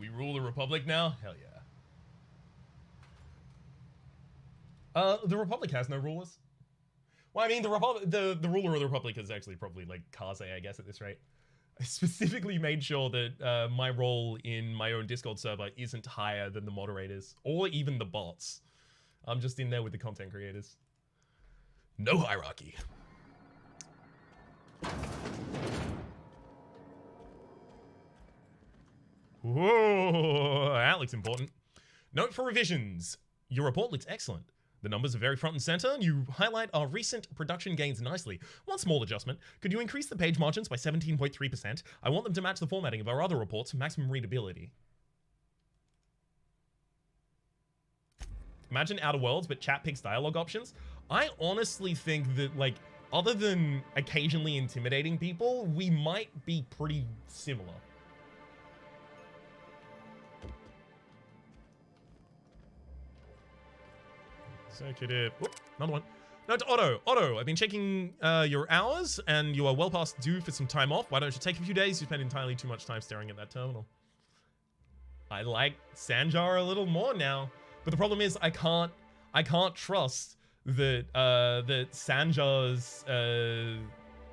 We rule the Republic now? Hell yeah. The Republic has no rulers. Well, I mean, the ruler of the Republic is actually probably like Kaze, I guess, at this rate. I specifically made sure that my role in my own Discord server isn't higher than the moderators or even the bots. I'm just in there with the content creators. No hierarchy. Whoa, that looks important. Note for revisions. Your report looks excellent. The numbers are very front and center, and you highlight our recent production gains nicely. One small adjustment. Could you increase the page margins by 17.3%? I want them to match the formatting of our other reports for maximum readability. Imagine Outer Worlds, but chat picks dialogue options. I honestly think that, like, other than occasionally intimidating people, we might be pretty similar. Executive. Whoop, another one. Note to Otto. Otto, I've been checking your hours, and you are well past due for some time off. Why don't you take a few days? You spend entirely too much time staring at that terminal. I like Sanjar a little more now, but the problem is I can't trust that that Sanjar's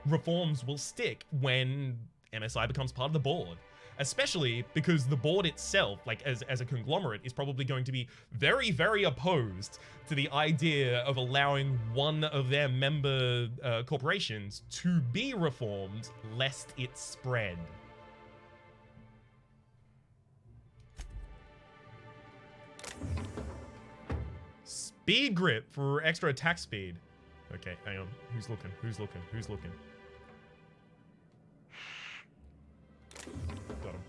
reforms will stick when MSI becomes part of the board. Especially because the board itself, like as a conglomerate, is probably going to be very, very opposed to the idea of allowing one of their member corporations to be reformed lest it spread. Speed grip for extra attack speed. Okay, hang on. Who's looking? Who's looking? Who's looking? Got him.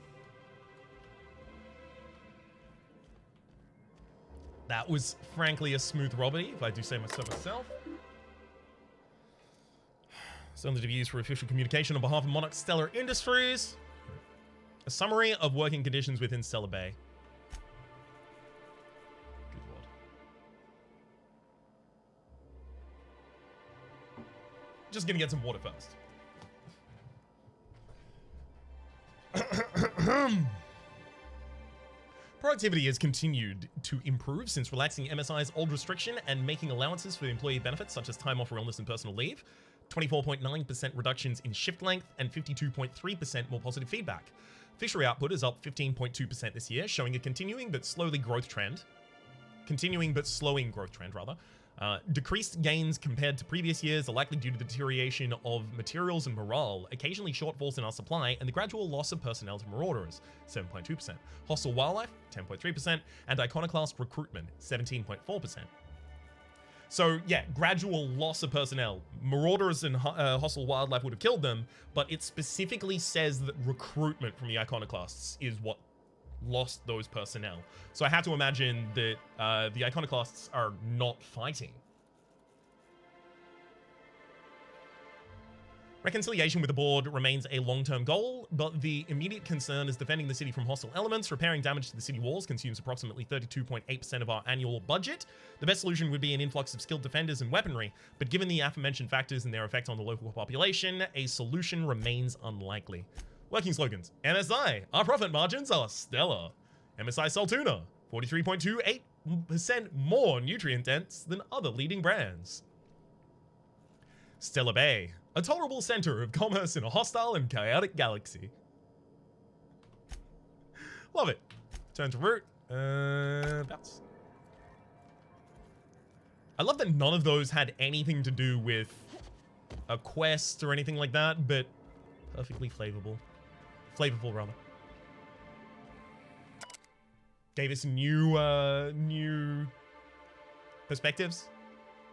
That was frankly a smooth robbery, if I do say so myself. Something to be used for official communication on behalf of Monarch Stellar Industries. A summary of working conditions within Stellar Bay. Good lord. Just gonna get some water first. Productivity has continued to improve since relaxing MSI's old restriction and making allowances for employee benefits such as time off for illness and personal leave. 24.9% reductions in shift length and 52.3% more positive feedback. Fishery output is up 15.2% this year, showing a continuing but slowing growth trend, rather. Decreased gains compared to previous years are likely due to the deterioration of materials and morale, occasionally shortfalls in our supply, and the gradual loss of personnel to marauders, 7.2%, hostile wildlife, 10.3%, and iconoclast recruitment, 17.4%. So yeah, gradual loss of personnel. Marauders and hostile wildlife would have killed them, but it specifically says that recruitment from the iconoclasts is what lost those personnel. So I have to imagine that the iconoclasts are not fighting. Reconciliation with the board remains a long-term goal, but the immediate concern is defending the city from hostile elements. Repairing damage to the city walls consumes approximately 32.8% of our annual budget. The best solution would be an influx of skilled defenders and weaponry, but given the aforementioned factors and their effect on the local population, a solution remains unlikely. Working slogans. MSI, our profit margins are stellar. MSI Saltuna, 43.28% more nutrient dense than other leading brands. Stellar Bay, a tolerable center of commerce in a hostile and chaotic galaxy. Love it. Turn to route. Bounce. I love that none of those had anything to do with a quest or anything like that, but perfectly flavorful. Flavorful, rather. Gave us new perspectives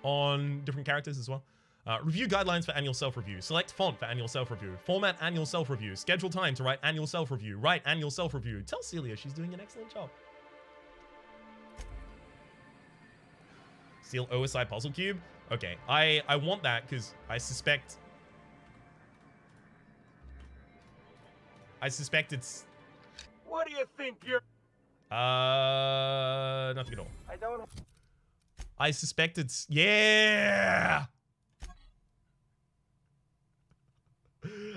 on different characters as well. Review guidelines for annual self-review. Select font for annual self-review. Format annual self-review. Schedule time to write annual self-review. Write annual self-review. Tell Celia she's doing an excellent job. Steal OSI puzzle cube? Okay, I want that because I suspect it's... What do you think you're... Nothing at all. I don't... I suspect it's... Yeah!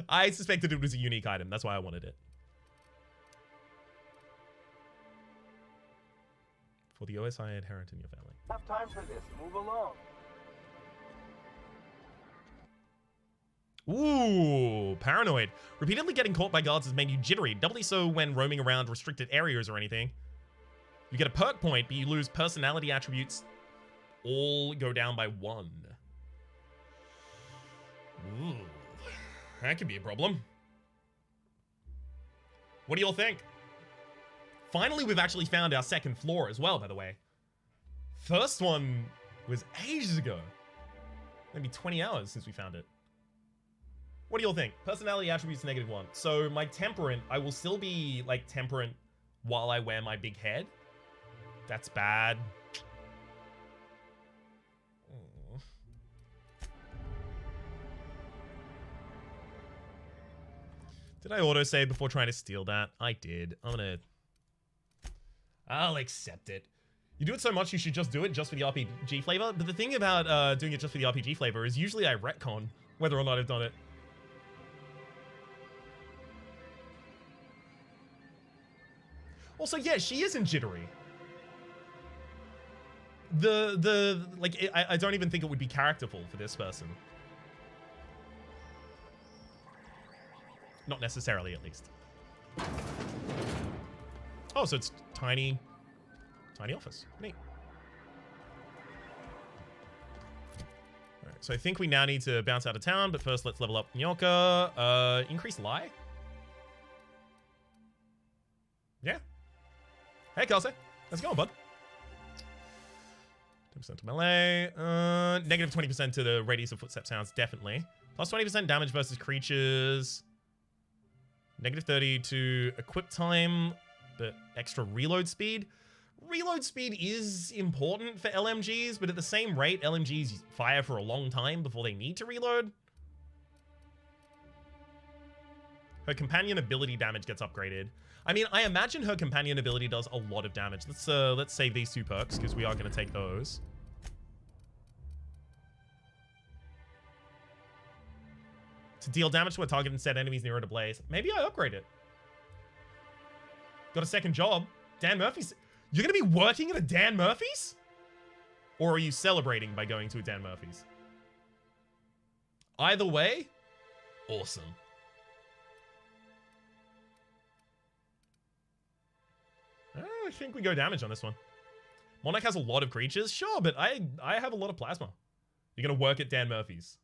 I suspected it was a unique item. That's why I wanted it. for the OSI inherent in your family. Have time for this. Move along. Ooh, paranoid. Repeatedly getting caught by guards has made you jittery, doubly so when roaming around restricted areas or anything. You get a perk point, but you lose personality attributes. All go down by 1. Ooh, that could be a problem. What do y'all think? Finally, we've actually found our second floor as well, by the way. First one was ages ago. Maybe 20 hours since we found it. What do y'all think? Personality attributes -1. So my temperament, I will still be like temperate while I wear my big head. That's bad. Did I autosave before trying to steal that? I did. I'll accept it. You do it so much, you should just do it just for the RPG flavor. But the thing about doing it just for the RPG flavor is usually I retcon whether or not I've done it. Also, yeah, she isn't jittery. I don't even think it would be characterful for this person. Not necessarily, at least. Oh, so it's tiny office. Neat. All right, so I think we now need to bounce out of town, but first let's level up Nyoka. Increase lie? Yeah. Hey, Kelsey. How's it going, bud? 10% to melee. Negative 20% to the radius of footstep sounds, definitely. Plus 20% damage versus creatures. Negative 30 to equip time, but extra reload speed. Reload speed is important for LMGs, but at the same rate, LMGs fire for a long time before they need to reload. Her companion ability damage gets upgraded. I mean, I imagine her companion ability does a lot of damage. Let's save these 2 perks, because we are going to take those. To deal damage to a target and set enemies nearer to blaze. Maybe I upgrade it. Got a second job. Dan Murphy's. You're going to be working at a Dan Murphy's? Or are you celebrating by going to a Dan Murphy's? Either way, awesome. I think we go damage on this one. Monarch has a lot of creatures. Sure, but I have a lot of plasma. You're going to work at Dan Murphy's.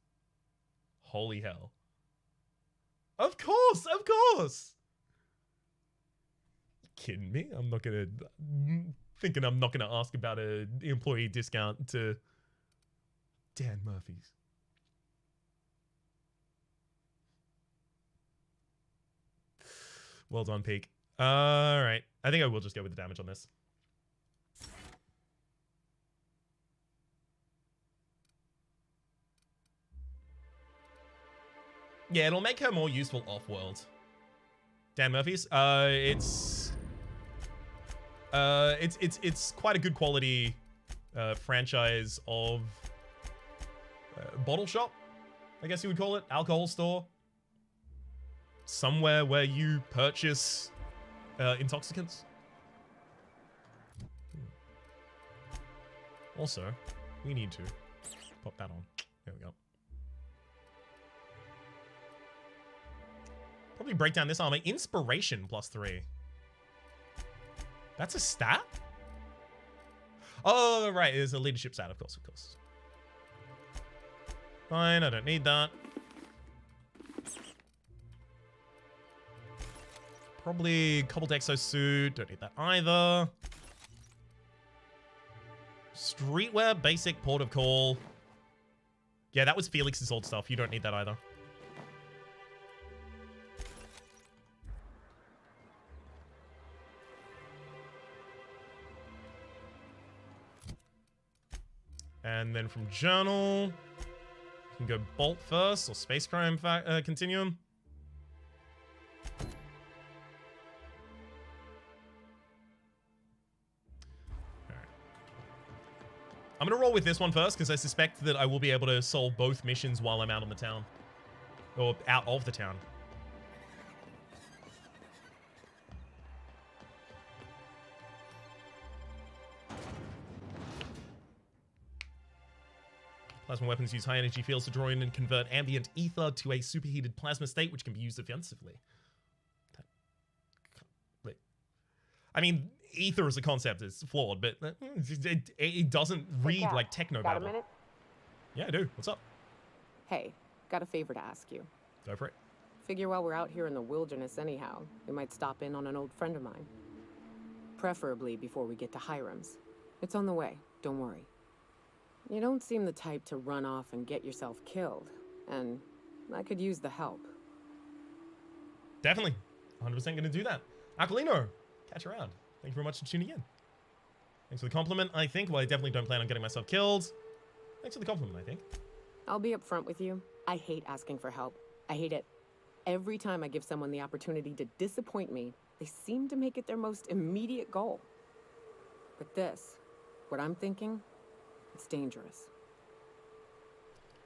Holy hell. Of course, of course. You kidding me? I'm not going to... Thinking I'm not going to ask about an employee discount to Dan Murphy's. Well done, Peak. All right. I think I will just go with the damage on this. Yeah, it'll make her more useful off-world. Dan Murphy's. It's quite a good quality franchise of bottle shop, I guess you would call it, alcohol store. Somewhere where you purchase intoxicants. Also, we need to pop that on. There we go. Probably break down this armor. Inspiration +3. That's a stat? Oh, right. It's a leadership stat, of course, of course. Fine, I don't need that. Probably cobbled exosuit. Don't need that either. Streetwear, basic, port of call. Yeah, that was Felix's old stuff. You don't need that either. And then from journal, you can go bolt first or space crime continuum. I'm going to roll with this one first because I suspect that I will be able to solve both missions while I'm out on the town. Or out of the town. Plasma weapons use high energy fields to draw in and convert ambient ether to a superheated plasma state, which can be used offensively. I mean, ether as a concept is flawed, but it doesn't read Cat, like techno got a babble. minute? Yeah, I do. What's up? Hey, got a favor to ask you. Go for it. Figure while we're out here in the wilderness anyhow, we might stop in on an old friend of mine. Preferably before we get to Hiram's. It's on the way, don't worry. You don't seem the type to run off and get yourself killed, and I could use the help. Definitely. 100% gonna do that. Aquilino, catch you around. Thank you very much for tuning in. Thanks for the compliment, I think. Well, I definitely don't plan on getting myself killed. Thanks for the compliment, I think. I'll be upfront with you. I hate asking for help. I hate it. Every time I give someone the opportunity to disappoint me, they seem to make it their most immediate goal. But this, what I'm thinking, it's dangerous.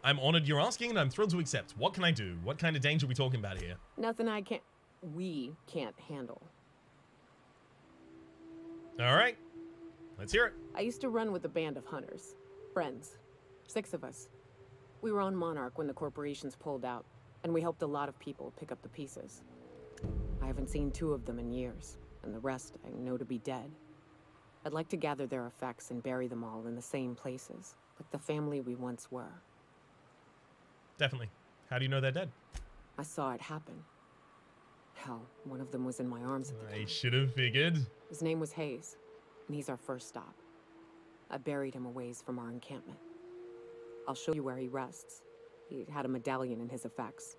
I'm honored you're asking, and I'm thrilled to accept. What can I do? What kind of danger are we talking about here? Nothing we can't handle. All right. Let's hear it. I used to run with a band of hunters. Friends. 6 of us. We were on Monarch when the corporations pulled out, and we helped a lot of people pick up the pieces. I haven't seen 2 of them in years, and the rest I know to be dead. I'd like to gather their effects and bury them all in the same places, like the family we once were. Definitely. How do you know they're dead? I saw it happen. Hell, one of them was in my arms at the time. I should have figured. His name was Hayes, and he's our first stop. I buried him a ways from our encampment. I'll show you where he rests. He had a medallion in his effects.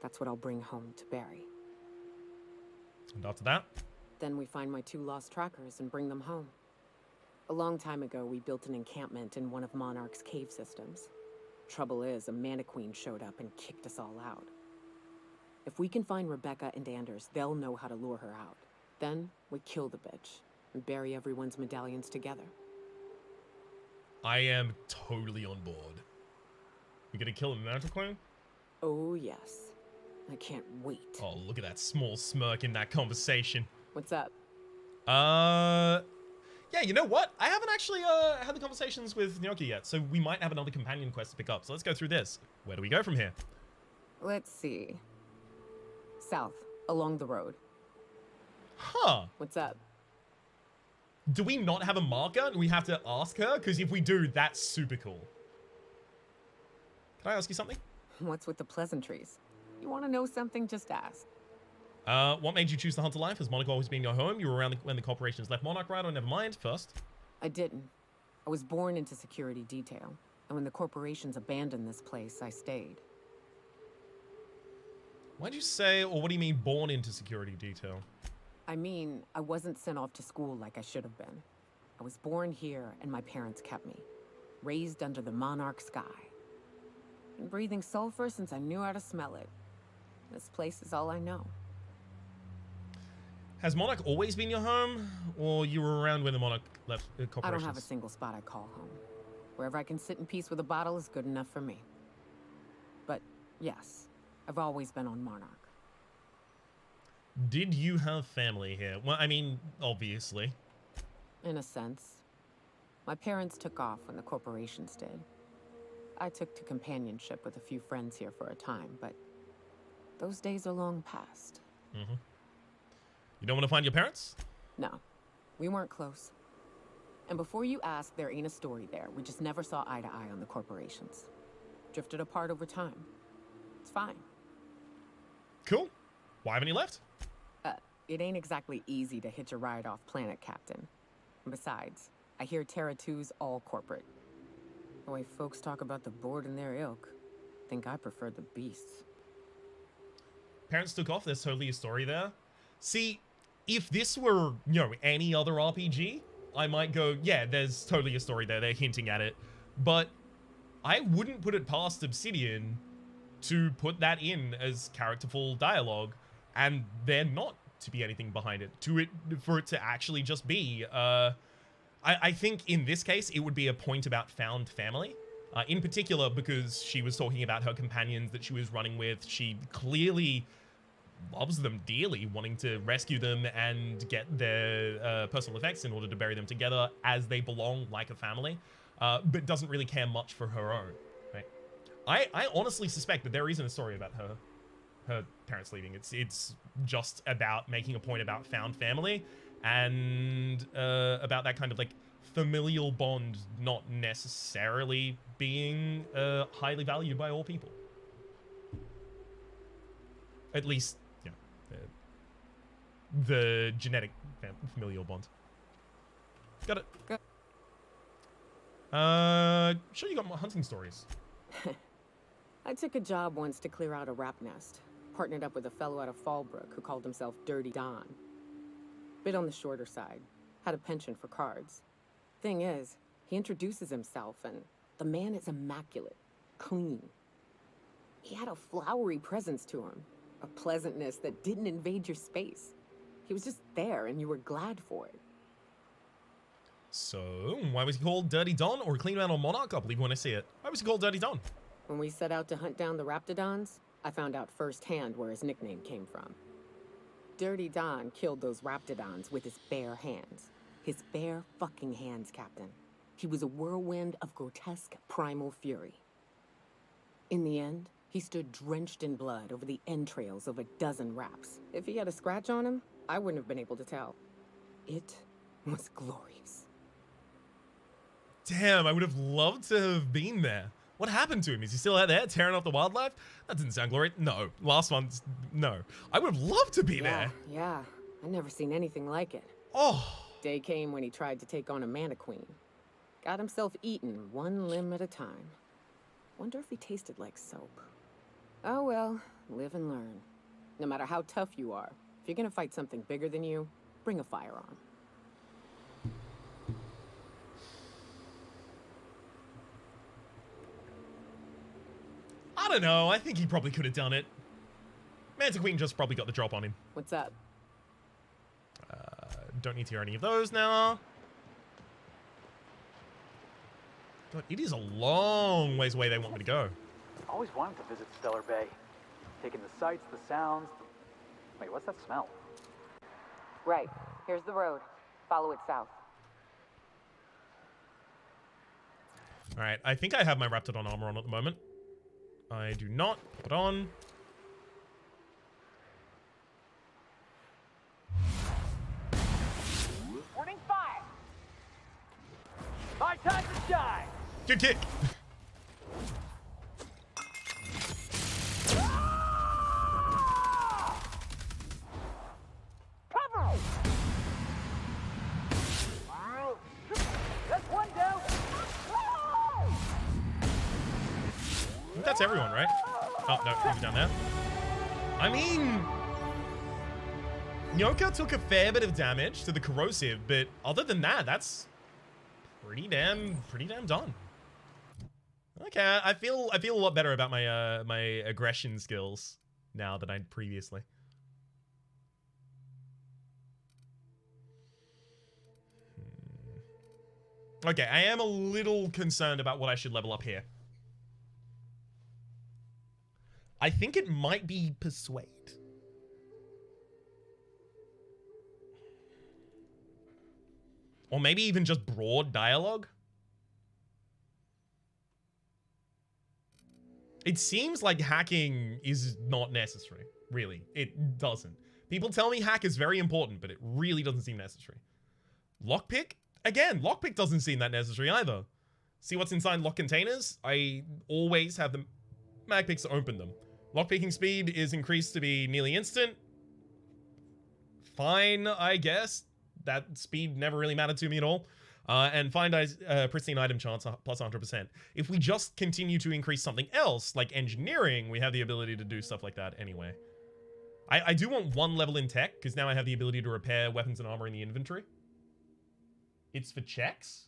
That's what I'll bring home to Barry. And after that? Then we find my 2 lost trackers and bring them home. A long time ago, we built an encampment in one of Monarch's cave systems. Trouble is, a Mantiqueen showed up and kicked us all out. If we can find Rebecca and Anders, they'll know how to lure her out. Then, we kill the bitch and bury everyone's medallions together. I am totally on board. You gonna kill a Mantiqueen? Oh, yes. I can't wait. Oh, look at that small smirk in that conversation. What's up? Yeah, you know what? I haven't actually had the conversations with Gnocchi yet, so we might have another companion quest to pick up. So let's go through this. Where do we go from here? Let's see. South, along the road. Huh. What's up? Do we not have a marker? We have to ask her? Because if we do, that's super cool. Can I ask you something? What's with the pleasantries? You want to know something? Just ask. What made you choose the Hunter life? Has Monarch always been your home? You were around when the corporations left Monarch, right? Or never mind. First. I didn't. I was born into security detail. And when the corporations abandoned this place, I stayed. Why'd you say, or what do you mean born into security detail? I mean, I wasn't sent off to school like I should have been. I was born here and my parents kept me. Raised under the Monarch sky. Been breathing sulfur since I knew how to smell it. This place is all I know. Has Monarch always been your home? Or you were around when the Monarch left corporations? I don't have a single spot I call home. Wherever I can sit in peace with a bottle is good enough for me. But yes, I've always been on Monarch. Did you have family here? Well, I mean, obviously. In a sense. My parents took off when the corporations did. I took to companionship with a few friends here for a time, but those days are long past. Mm-hmm. You don't want to find your parents? No, we weren't close. And before you ask, there ain't a story there. We just never saw eye to eye on the corporations. Drifted apart over time. It's fine. Cool. Why haven't you left? It ain't exactly easy to hitch a ride off planet, Captain. And besides, I hear Terra 2's all corporate. The way folks talk about the board and their ilk, think I prefer the beasts. Parents took off. There's totally a story there. See, if this were, you know, any other RPG, I might go, yeah, there's totally a story there. They're hinting at it. But I wouldn't put it past Obsidian to put that in as characterful dialogue, and they're not to be anything behind it. For it to actually just be, I think in this case, it would be a point about found family. In particular, because she was talking about her companions that she was running with. She clearly loves them dearly, wanting to rescue them and get their personal effects in order to bury them together as they belong like a family. but doesn't really care much for her own. Right? I honestly suspect that there isn't a story about her parents leaving. It's just about making a point about found family and about that kind of like familial bond not necessarily being highly valued by all people. At least, you know, the genetic familial bond. Got it. Good. Sure you got more hunting stories. I took a job once to clear out a rap nest. Partnered up with a fellow out of Fallbrook who called himself Dirty Don. Bit on the shorter side. Had a penchant for cards. Thing is, he introduces himself and the man is immaculate. Clean. He had a flowery presence to him. A pleasantness that didn't invade your space. He was just there and you were glad for it. So, why was he called Dirty Don or Clean Man or Monarch? I believe when I see it. Why was he called Dirty Don? When we set out to hunt down the Raptidons, I found out firsthand where his nickname came from. Dirty Don killed those Raptidons with his bare hands. His bare fucking hands, Captain. He was a whirlwind of grotesque primal fury. In the end, he stood drenched in blood over the entrails of a dozen raps. If he had a scratch on him, I wouldn't have been able to tell. It was glorious. Damn, I would have loved to have been there. What happened to him? Is he still out there tearing off the wildlife? That didn't sound glorious. No. Last one's... No. I would have loved to be there. Yeah. I never seen anything like it. Oh. Day came when he tried to take on a mannequin. Got himself eaten one limb at a time. Wonder if he tasted like soap. Oh well, live and learn. No matter how tough you are, if you're gonna fight something bigger than you, bring a firearm. I don't know. I think he probably could have done it. Mantiqueen just probably got the drop on him. What's up? Don't need to hear any of those now. God, it is a long ways away they want me to go. Always wanted to visit Stellar Bay. Taking the sights, the sounds. Wait, what's that smell? Right. Here's the road. Follow it south. All right, I think I have my Raptidon armor on at the moment. I do not. Put on. Warning fire! My time to shine! Good kick. Cover! That's one down! I think that's everyone, right? Oh, no, he's down there. I mean... Nyoka took a fair bit of damage to the corrosive, but other than that, that's pretty damn done. Okay, I feel a lot better about my my aggression skills now than I did previously. Okay, I am a little concerned about what I should level up here. I think it might be Persuade. Or maybe even just broad dialogue. It seems like hacking is not necessary, really. It doesn't. People tell me hack is very important, but it really doesn't seem necessary. Lockpick? Again, lockpick doesn't seem that necessary either. See what's inside lock containers? I always have the mag picks to open them. Lockpicking speed is increased to be nearly instant. Fine, I guess. That speed never really mattered to me at all. And find pristine item chance plus 100%. If we just continue to increase something else, like engineering, we have the ability to do stuff like that anyway. I do want one level in tech, because now I have the ability to repair weapons and armor in the inventory. It's for checks?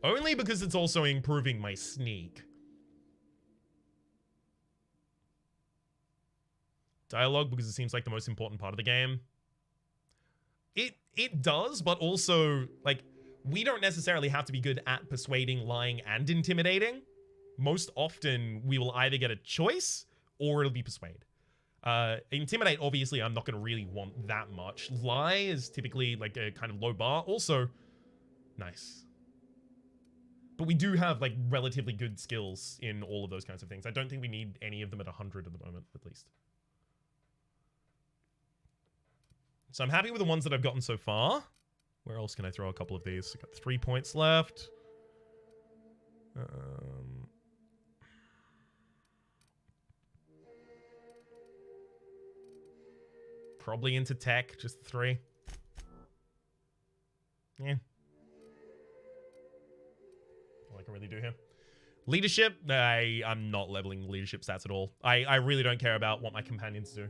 Only because it's also improving my sneak. Dialogue, because it seems like the most important part of the game. It does, but also, like, we don't necessarily have to be good at persuading, lying, and intimidating. Most often, we will either get a choice, or it'll be persuade. Intimidate, obviously, I'm not going to really want that much. Lie is typically like a kind of low bar. Also, nice. But we do have like relatively good skills in all of those kinds of things. I don't think we need any of them at 100 at the moment, at least. So I'm happy with the ones that I've gotten so far. Where else can I throw a couple of these? I've got 3 points left. Probably into tech, just 3. Yeah. All I can really do here. Leadership, I'm not leveling leadership stats at all. I really don't care about what my companions do.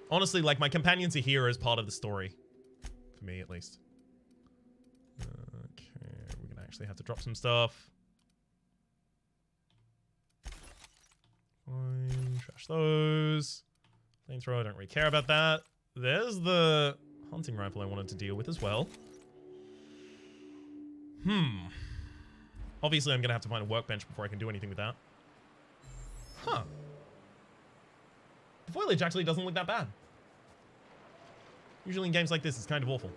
Honestly, like, my companions are here as part of the story. For me, at least. Okay, we're gonna actually have to drop some stuff. Fine, trash those. Flamethrower, I don't really care about that. There's the hunting rifle I wanted to deal with as well. Obviously, I'm gonna have to find a workbench before I can do anything with that. Huh. The foliage actually doesn't look that bad. Usually in games like this, it's kind of awful.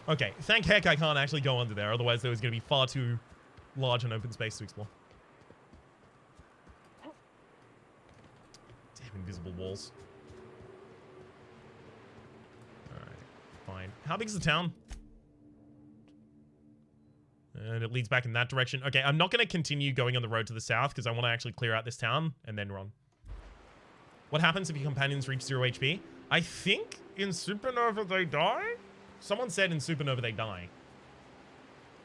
Okay, thank heck I can't actually go under there, otherwise there was going to be far too large an open space to explore. Damn invisible walls. Alright, fine. How big is the town? And it leads back in that direction. Okay, I'm not going to continue going on the road to the south because I want to actually clear out this town and then run. What happens if your companions reach 0 HP? I think in Supernova they die? Someone said in Supernova they die.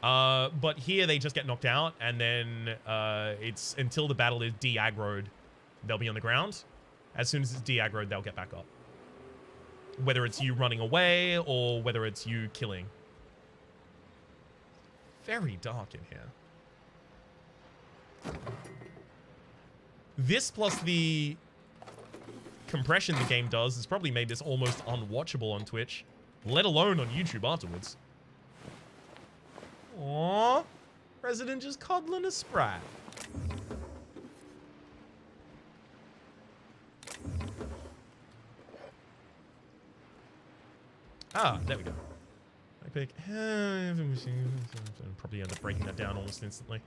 But here they just get knocked out and then it's until the battle is de-aggroed, they'll be on the ground. As soon as it's de-aggroed, they'll get back up. Whether it's you running away or whether it's you killing. Very dark in here. This plus the compression the game does has probably made this almost unwatchable on Twitch, let alone on YouTube afterwards. Aww. Resident just coddling a sprat. Ah, there we go. I pick. Probably end up breaking that down almost instantly.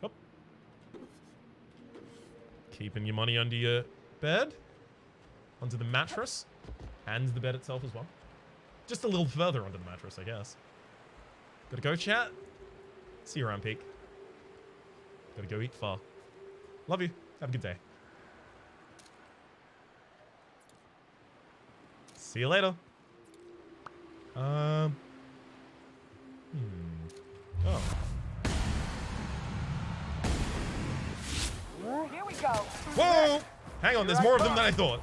Oh. Keeping your money under your bed. Under the mattress. And the bed itself as well. Just a little further under the mattress, I guess. Gotta go, chat. See you around, Peak. Gotta go eat far. Love you. Have a good day. See you later. Oh. Here we go. Whoa! Hang on, there's more of them than I thought.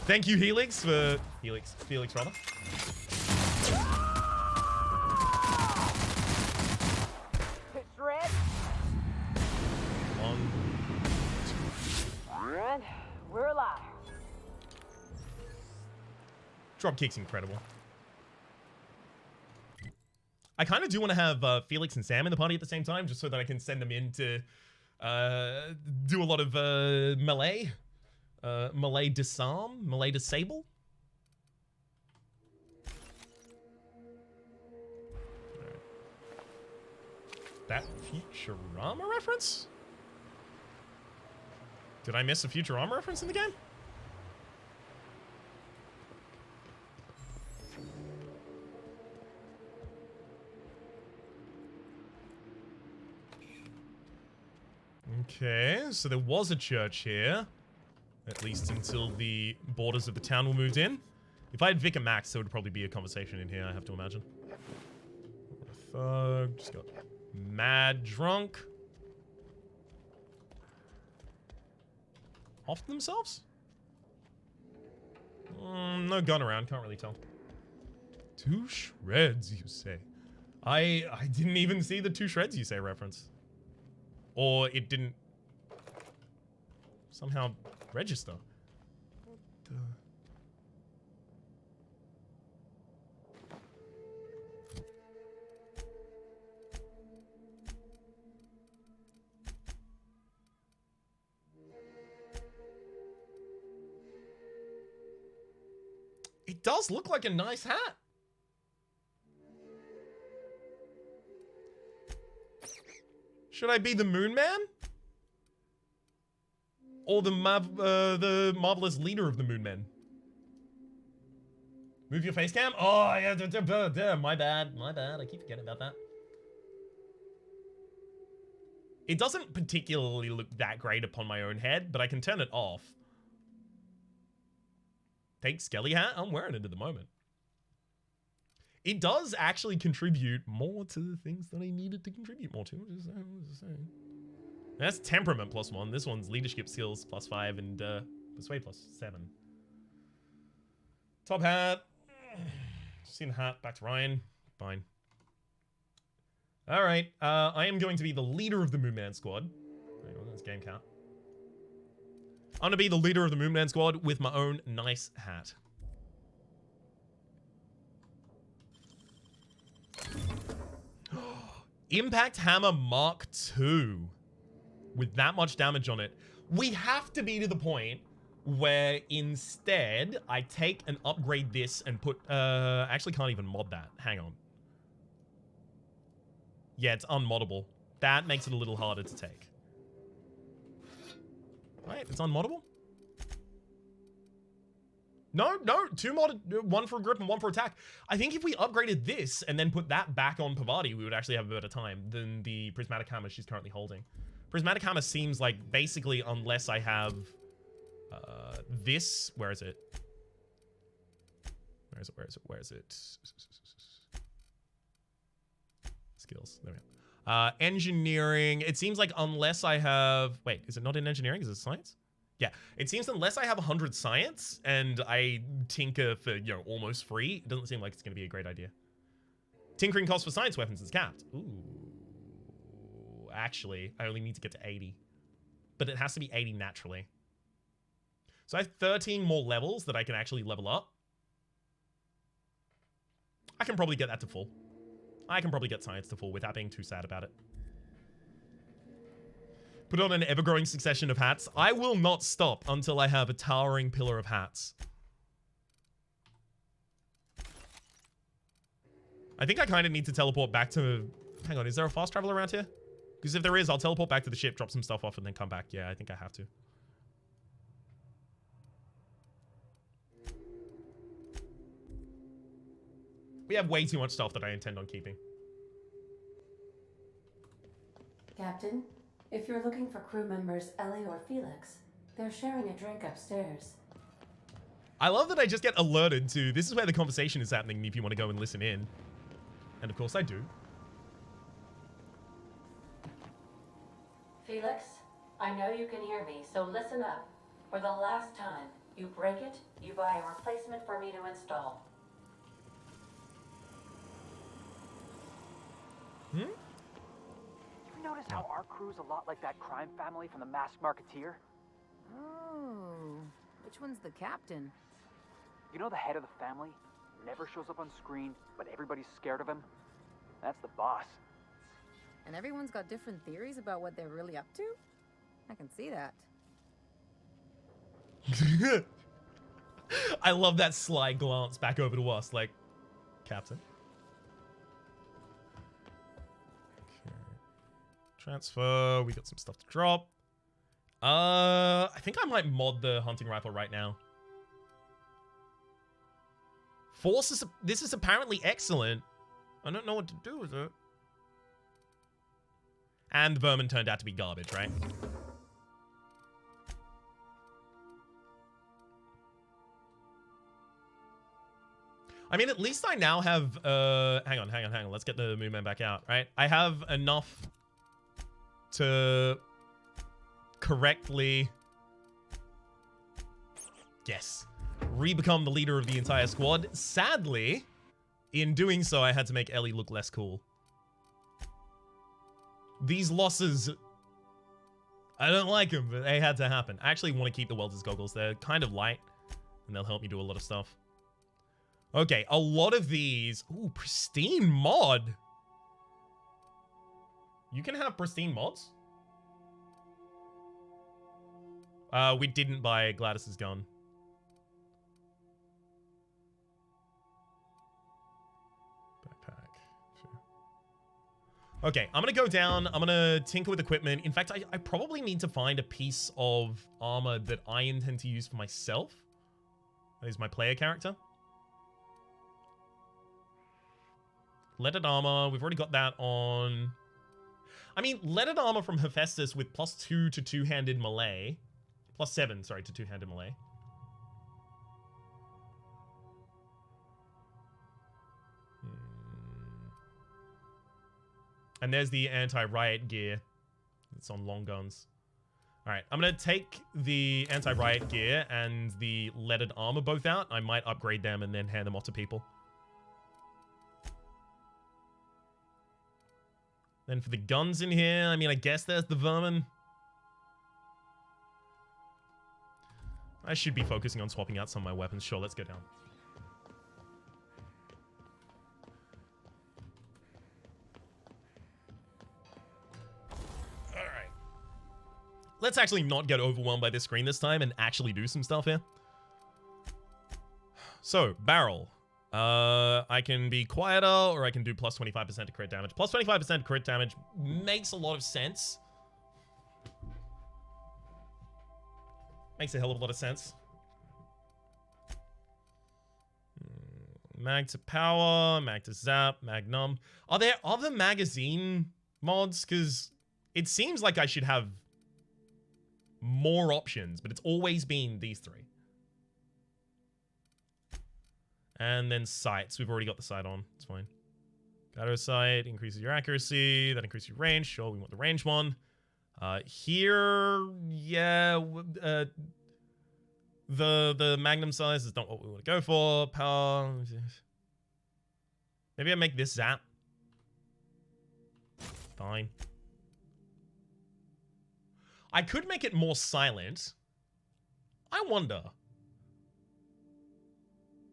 Thank you, Felix, for... Felix, rather. Shred. 1, 2. And we're alive. Dropkick's incredible. I kind of do want to have Felix and Sam in the party at the same time, just so that I can send them in to do a lot of melee. Melee disarm, melee disable. Right. That Futurama reference? Did I miss a Futurama reference in the game? Okay, so there was a church here. At least until the borders of the town were moved in. If I had Vic and Max, there would probably be a conversation in here, I have to imagine. A thug, just got mad drunk. Off themselves? No gun around, can't really tell. 2 shreds, you say? I didn't even see the 2 shreds you say reference. Or it didn't somehow register. What the... It does look like a nice hat. Should I be the Moon Man? Or the marvelous leader of the Moon Men? Move your face cam? Oh, yeah, my bad. My bad. I keep forgetting about that. It doesn't particularly look that great upon my own head, but I can turn it off. Take Skelly hat? I'm wearing it at the moment. It does actually contribute more to the things that I needed to contribute more to. Just saying. That's temperament +1. This one's leadership skills +5 and persuade +7. Top hat. Seen the hat. Back to Ryan. Fine. All right. I am going to be the leader of the Moon Man squad. Hang on, that's game count. I'm going to be the leader of the Moon Man squad with my own nice hat. Impact Hammer Mark II. With that much damage on it. We have to be to the point where instead I take and upgrade this and put... actually can't even mod that. Hang on. Yeah, it's unmoddable. That makes it a little harder to take. Right, it's unmoddable? No, 2 modded, 1 for grip and 1 for attack. I think if we upgraded this and then put that back on Pavati, we would actually have a better time than the Prismatic Hammer she's currently holding. Prismatic Hammer seems like basically unless I have this, where is it? Where is it? Skills, there we go. Engineering, it seems like unless I have, wait, is it not in engineering? Is it science? Yeah, it seems unless I have 100 science and I tinker for, you know, almost free, it doesn't seem like it's going to be a great idea. Tinkering cost for science weapons is capped. Ooh. Actually, I only need to get to 80. But it has to be 80 naturally. So I have 13 more levels that I can actually level up. I can probably get that to full. I can probably get science to full without being too sad about it. Put on an ever-growing succession of hats. I will not stop until I have a towering pillar of hats. I think I kind of need to teleport back to... Hang on, is there a fast travel around here? Because if there is, I'll teleport back to the ship, drop some stuff off, and then come back. Yeah, I think I have to. We have way too much stuff that I intend on keeping. Captain, if you're looking for crew members Ellie or Felix, they're sharing a drink upstairs. I love that I just get alerted to this is where the conversation is happening if you want to go and listen in. And of course I do. Felix, I know you can hear me, so listen up. For the last time, you break it, you buy a replacement for me to install. You notice how our crew's a lot like that crime family from The Masked Marketeer? Oh, which one's the captain? You know the head of the family? Never shows up on screen, but everybody's scared of him? That's the boss. And everyone's got different theories about what they're really up to? I can see that. I love that sly glance back over to us, like, Captain. Okay. Transfer, we got some stuff to drop. I think I might mod the hunting rifle right now. Force is, this is apparently excellent. I don't know what to do with it. And the vermin turned out to be garbage, right? I mean, at least I now have, hang on. Let's get the Moon Man back out, right? I have enough to correctly, yes, re-become the leader of the entire squad. Sadly, in doing so, I had to make Ellie look less cool. These losses, I don't like them, but they had to happen. I actually want to keep the welder's goggles. They're kind of light, and they'll help me do a lot of stuff. Okay, a lot of these... Ooh, pristine mod. You can have pristine mods? We didn't buy Gladys's gun. Okay, I'm gonna go down. I'm gonna tinker with equipment. In fact, I probably need to find a piece of armor that I intend to use for myself. That is my player character. Leaded armor. We've already got that on. I mean, leaded armor from Hephaestus with +2 to two-handed melee. +7, sorry, to two-handed melee. And there's the anti-riot gear. It's on long guns. All right, I'm going to take the anti-riot gear and the leaded armor both out. I might upgrade them and then hand them off to people. Then for the guns in here, I mean, I guess there's the vermin. I should be focusing on swapping out some of my weapons. Sure, let's go down. Let's actually not get overwhelmed by this screen this time and actually do some stuff here. So, barrel. I can be quieter, or I can do plus 25% to crit damage. Plus 25% crit damage makes a lot of sense. Makes a hell of a lot of sense. Mag to power, mag to zap, magnum. Are there other magazine mods? Because it seems like I should have more options, but it's always been these three. And then sights. We've already got the sight on. It's fine. Auto sight increases your accuracy. That increases your range. Sure, we want the range one. Here, yeah, the magnum size is not what we want to go for. Power. Maybe I make this zap. Fine. I could make it more silent. I wonder.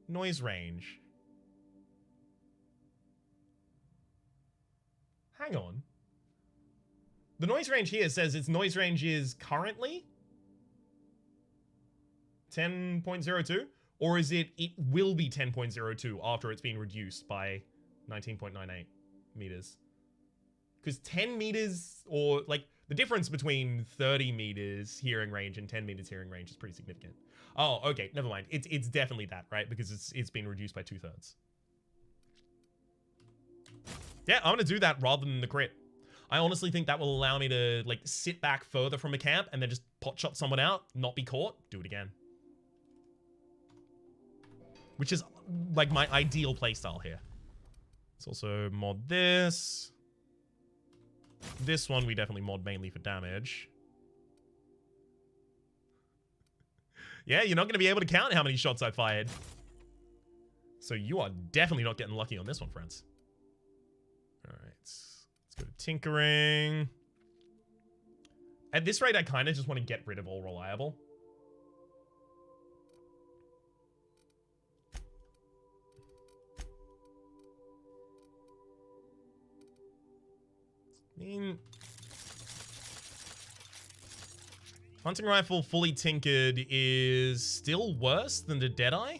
Noise range. Hang on. The noise range here says its noise range is currently 10.02, or is it will be 10.02 after it's been reduced by 19.98 meters? Because 10 meters, or like the difference between 30 meters hearing range and 10 meters hearing range is pretty significant. Oh, okay, never mind. It's definitely that, right? Because it's been reduced by 2/3. Yeah, I'm gonna do that rather than the crit. I honestly think that will allow me to like sit back further from a camp and then just pot shot someone out, not be caught, do it again. Which is like my ideal playstyle here. Let's also mod this. This one we definitely mod mainly for damage. Yeah, you're not going to be able to count how many shots I fired. So you are definitely not getting lucky on this one, friends. All right, let's go to tinkering. At this rate, I kind of just want to get rid of all reliable. I mean, hunting rifle fully tinkered is still worse than the Deadeye.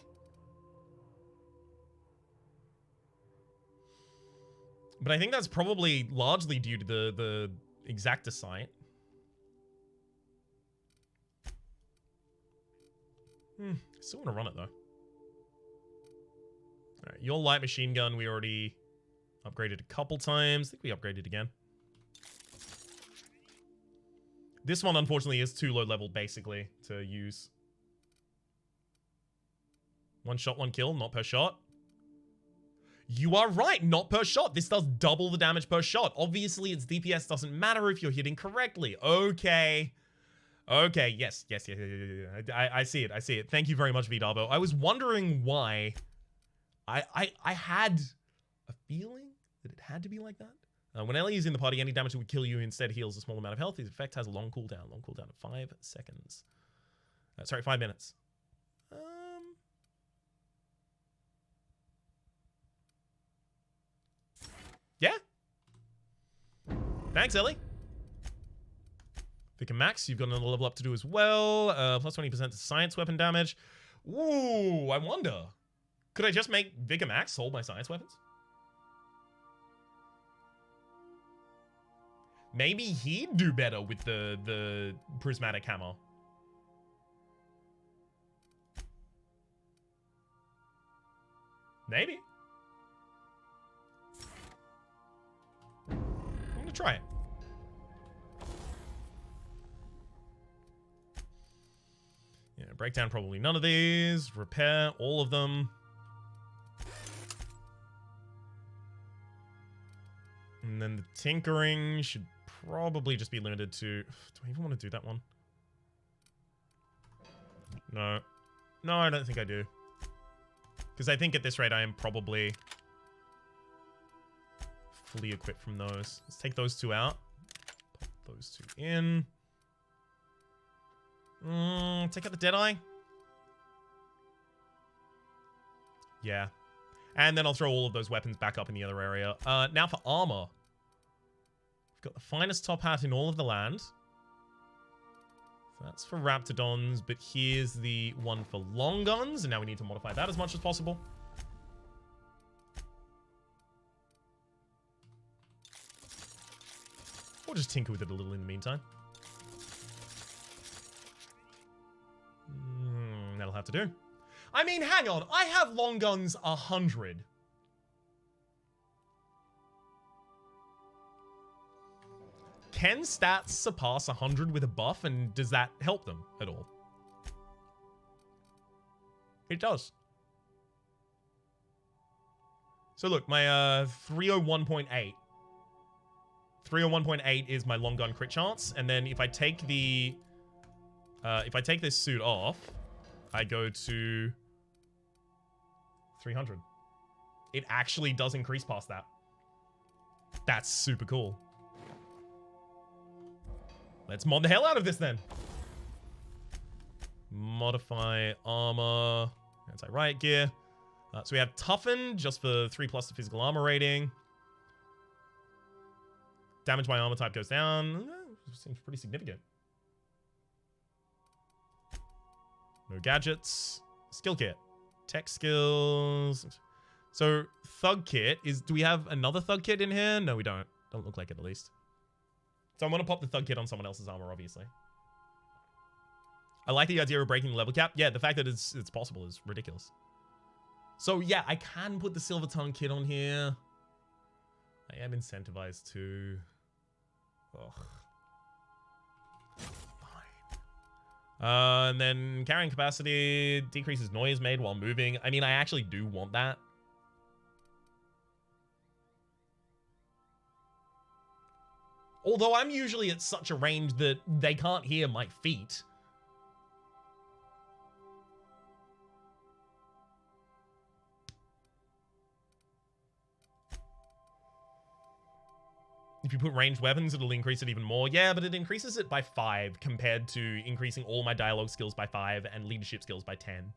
But I think that's probably largely due to the exacta sight. Still want to run it though. Alright, your light machine gun we already upgraded a couple times. I think we upgraded again. This one, unfortunately, is too low level, basically, to use. One shot, one kill, not per shot. You are right, not per shot. This does double the damage per shot. Obviously, its DPS doesn't matter if you're hitting correctly. Okay. Okay, yes. I see it, I see it. Thank you very much, Vidavo. I was wondering why. I had a feeling that it had to be like that. When Ellie is in the party, any damage that would kill you instead heals a small amount of health. His effect has a long cooldown. Long cooldown of 5 seconds. Sorry, 5 minutes. Yeah. Thanks, Ellie. Vic and Max, you've got another level up to do as well. Plus 20% to science weapon damage. Ooh, I wonder. Could I just make Vic and Max hold my science weapons? Maybe he'd do better with the prismatic hammer. Maybe. I'm gonna try it. Yeah, breakdown probably none of these. Repair all of them. And then the tinkering should probably just be limited to... Do I even want to do that one? No. No, I don't think I do. Because I think at this rate I am probably fully equipped from those. Let's take those two out. Pop those two in. Take out the Deadeye. Yeah. And then I'll throw all of those weapons back up in the other area. Now for armor. We've got the finest top hat in all of the land. So that's for Raptidons, but here's the one for long guns, and now we need to modify that as much as possible. Or just tinker with it a little in the meantime. That'll have to do. I mean, hang on. I have long guns 100. Can stats surpass 100 with a buff, and does that help them at all? It does. So look, my 301.8. 301.8 is my long gun crit chance, and then if I take the if I take this suit off, I go to 300. It actually does increase past that. That's super cool. Let's mod the hell out of this then. Modify armor. Anti-riot gear. So we have toughen just for 3+ to physical armor rating. Damage by armor type goes down. Seems pretty significant. No gadgets. Skill kit. Tech skills. So thug kit is... Do we have another thug kit in here? No, we don't. Don't look like it at least. So I'm going to pop the thug kit on someone else's armor, obviously. I like the idea of breaking the level cap. Yeah, the fact that it's possible is ridiculous. So yeah, I can put the silver tongue kit on here. I am incentivized to... Ugh. Fine. And then carrying capacity decreases noise made while moving. I mean, I actually do want that. Although I'm usually at such a range that they can't hear my feet. If you put ranged weapons, it'll increase it even more. Yeah, but it increases it by 5 compared to increasing all my dialogue skills by 5 and leadership skills by 10.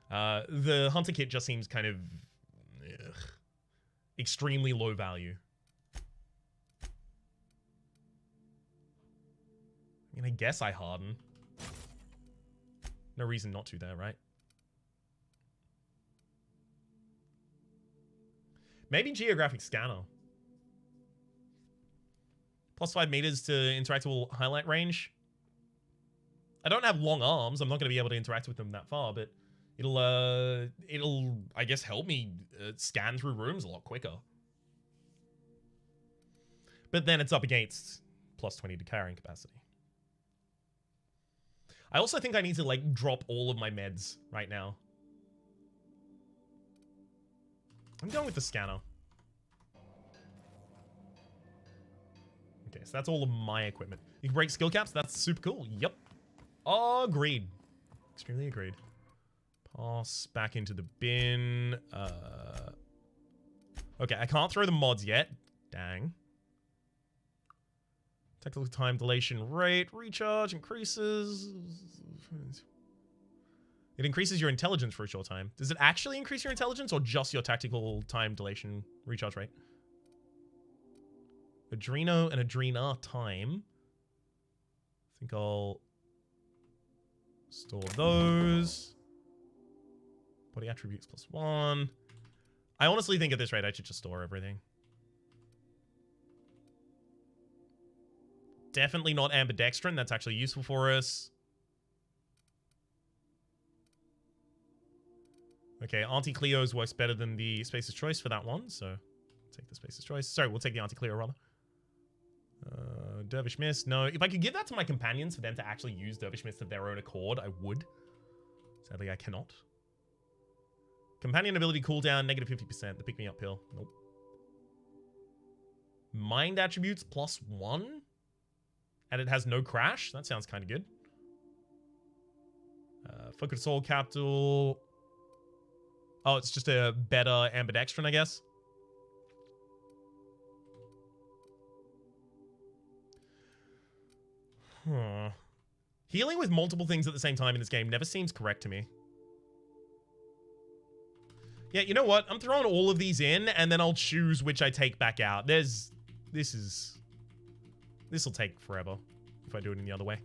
The hunter kit just seems kind of extremely low value. I mean, I guess I harden. No reason not to there, right? Maybe geographic scanner. +5 meters to interactable highlight range. I don't have long arms. I'm not going to be able to interact with them that far, but it'll I guess, help me scan through rooms a lot quicker. But then it's up against +20 to carrying capacity. I also think I need to, like, drop all of my meds right now. I'm going with the scanner. Okay, so that's all of my equipment. You can break skill caps. That's super cool. Yep. Agreed. Extremely agreed. Pass back into the bin. Okay, I can't throw the mods yet. Dang. Technical time dilation rate. Recharge increases. It increases your intelligence for a short time. Does it actually increase your intelligence or just your tactical time dilation recharge rate? Adreno and Adrena time. I think I'll store those. Body attributes +1. I honestly think at this rate I should just store everything. Definitely not ambidextrine. That's actually useful for us. Okay, Auntie Cleo's works better than the Spacer's Choice for that one, so take the Spacer's Choice. Sorry, we'll take the Auntie Cleo, rather. Dervish Mist. No, if I could give that to my companions for them to actually use Dervish Mist of their own accord, I would. Sadly, I cannot. Companion ability cooldown, negative 50%. The pick-me-up pill. Nope. Mind attributes, +1? And it has no crash? That sounds kind of good. Focus Soul Capital. Oh, it's just a better ambidextrine, I guess. Huh. Healing with multiple things at the same time in this game never seems correct to me. Yeah, you know what? I'm throwing all of these in, and then I'll choose which I take back out. This'll take forever if I do it in the other way.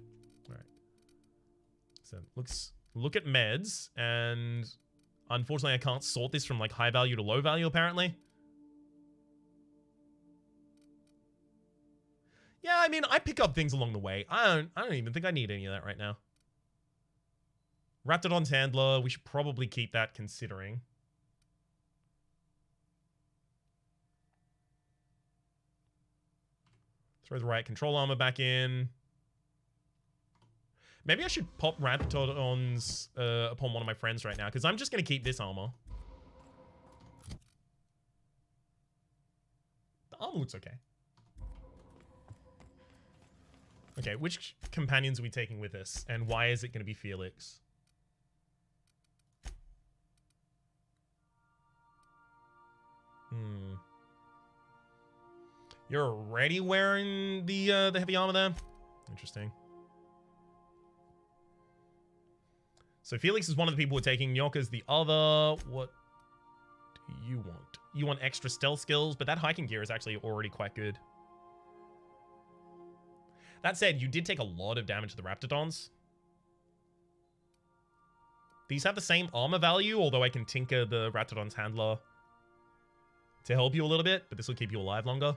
All right. So look at meds, and unfortunately I can't sort this from like high value to low value apparently. Yeah, I mean, I pick up things along the way. I don't even think I need any of that right now. Raptidon's Handler, we should probably keep that considering. Throw the right control armor back in. Maybe I should pop Raptidons upon one of my friends right now, because I'm just going to keep this armor. The armor looks okay. Okay, which companions are we taking with us? And why is it going to be Felix? You're already wearing the heavy armor there? Interesting. So Felix is one of the people we're taking. Nyoka's the other. What do you want? You want extra stealth skills, but that hiking gear is actually already quite good. That said, you did take a lot of damage to the Raptidons. These have the same armor value, although I can tinker the Raptidon's Handler to help you a little bit, but this will keep you alive longer.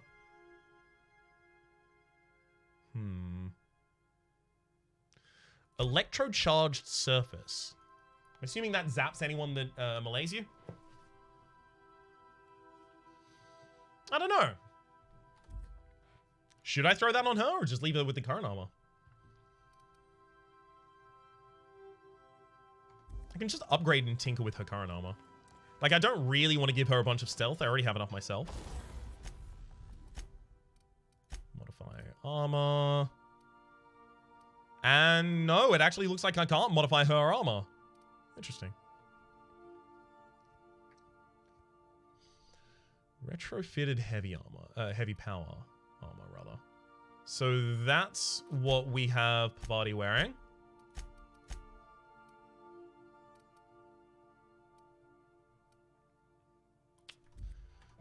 Electrocharged surface. I'm assuming that zaps anyone that melees you. I don't know. Should I throw that on her or just leave her with the current armor? I can just upgrade and tinker with her current armor. Like, I don't really want to give her a bunch of stealth. I already have enough myself. Modify armor. And no, it actually looks like I can't modify her armor. Interesting. Retrofitted heavy armor. Heavy power armor, rather. So that's what we have Pavati wearing.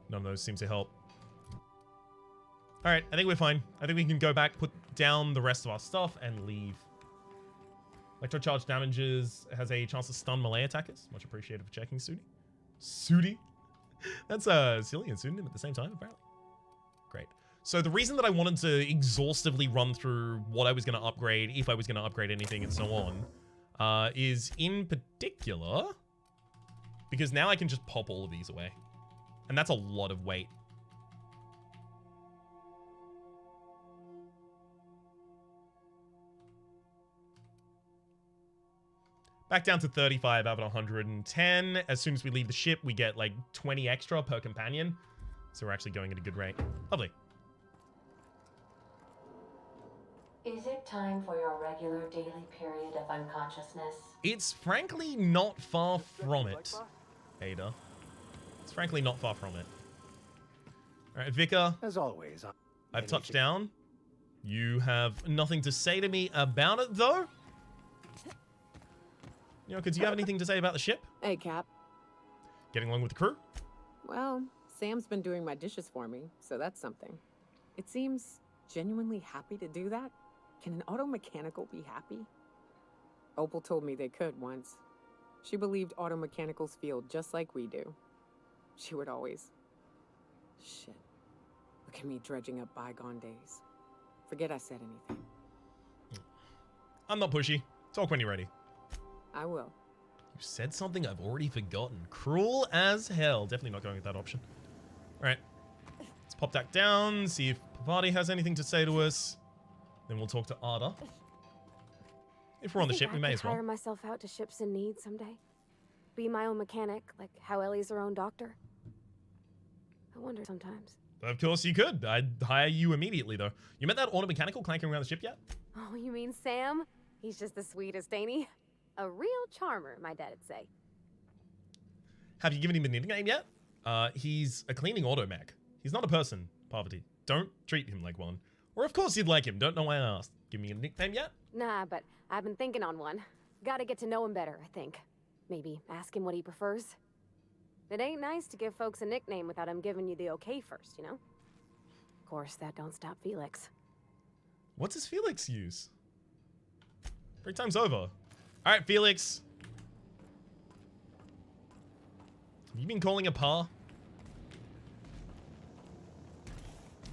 None of those seem to help. Alright, I think we're fine. I think we can go back, put down the rest of our stuff, and leave. Electrocharge damages, has a chance to stun melee attackers. Much appreciated for checking, Sudi. Sudi? That's silly and pseudonym at the same time, apparently. Great. So the reason that I wanted to exhaustively run through what I was going to upgrade, if I was going to upgrade anything and so on, is in particular, because now I can just pop all of these away. And that's a lot of weight. Back down to 35 out of 110. As soon as we leave the ship, we get like 20 extra per companion. So we're actually going at a good rate. Lovely. Is it time for your regular daily period of unconsciousness? It's frankly not far from it, Ada. It's frankly not far from it. All right, Vika. As always, I've touched down. You have nothing to say to me about it, though? Nyoka, do you have anything to say about the ship? Hey, Cap. Getting along with the crew? Well, Sam's been doing my dishes for me, so that's something. It seems genuinely happy to do that. Can an auto mechanical be happy? Opal told me they could once. She believed auto mechanicals feel just like we do. She would always... Shit. Look at me dredging up bygone days. Forget I said anything. I'm not pushy. Talk when you're ready. I will. You said something I've already forgotten. Cruel as hell. Definitely not going with that option. All right. Let's pop that down, see if Pavati has anything to say to us. Then we'll talk to Ada. If we're on the ship, we may as well. Hire myself out to ships in need someday. Be my own mechanic, like how Ellie's her own doctor. I wonder sometimes. Of course you could. I'd hire you immediately, though. You met that auto mechanical clanking around the ship yet? Oh, you mean Sam? He's just the sweetest, ain't he? A real charmer, my dad'd say. Have you given him a nickname yet? He's a cleaning auto mech. He's not a person, Parvati. Don't treat him like one. Or of course you'd like him. Don't know why I asked. Give me a nickname yet? Nah, but I've been thinking on one. Gotta get to know him better, I think. Maybe ask him what he prefers. It ain't nice to give folks a nickname without him giving you the okay first, you know? Of course, that don't stop Felix. What's his Felix use? 3 times over. All right, Felix. Have you been calling a pa?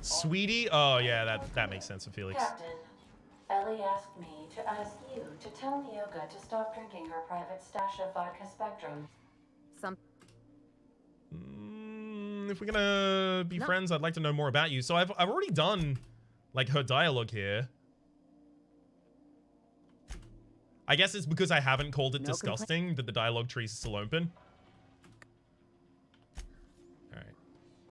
Sweetie? Oh, yeah, that makes sense for Felix. Captain, Ellie asked me to ask you to tell Neoga to stop drinking her private stash of vodka Spectrum. If we're gonna be friends, I'd like to know more about you. So I've already done, like, her dialogue here. I guess it's because I haven't called it disgusting that the dialogue tree is still open.